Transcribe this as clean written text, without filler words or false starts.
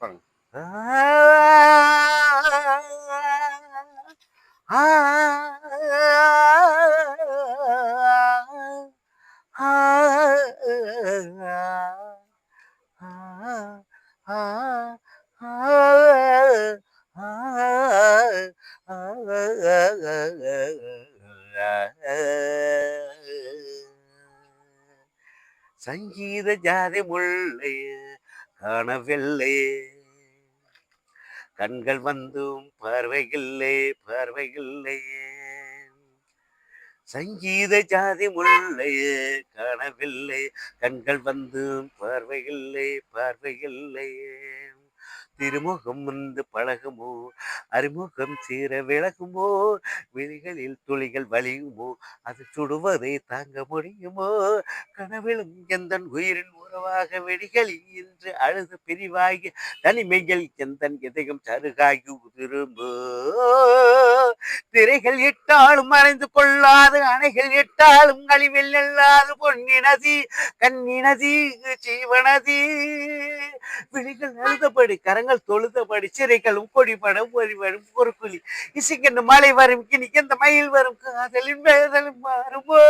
பாருங்க. சங்கீத ஜாதி முல்லை காணவில்லை, கண்கள் வந்தும் பார்வையில்லை பார்வையில்லை. சங்கீத ஜாதி முல்லையே காணவில்லை, கண்கள் வந்தும் பார்வையில்லை பார்வையில்லை. திருமுகம் வந்து பழகுமோ, அறிமுகம் சீர விலகுமோ, விழிகளில் துளிகள் வலியுமோ, அது சுடுவதை தாங்க முடியுமோ. கனவிலும் எந்தன் உயிரின் உறவாக வெடிகளில் இன்று அழுது பிரிவாகி தனிமைகள் எந்தன் இதயம் சருகாகி உதிரும்போ. திரைகள் இட்டாலும் மறைந்து கொள்ளாது, அணைகள் இட்டாலும் அழிவில் இல்லாது, பொன்னினதி கண்ணினதி ஜீவனதி. விழிகள் அழுதபடி கரங்கள் தொழுதபடி சிறைகளும் கொடிபடம் ஒளிவரும் பொறுக்குழி இசைக்கென்று மழை வரும், இனி எந்த மயில் வரும், காதலின் வேதலும் மாறுமோ.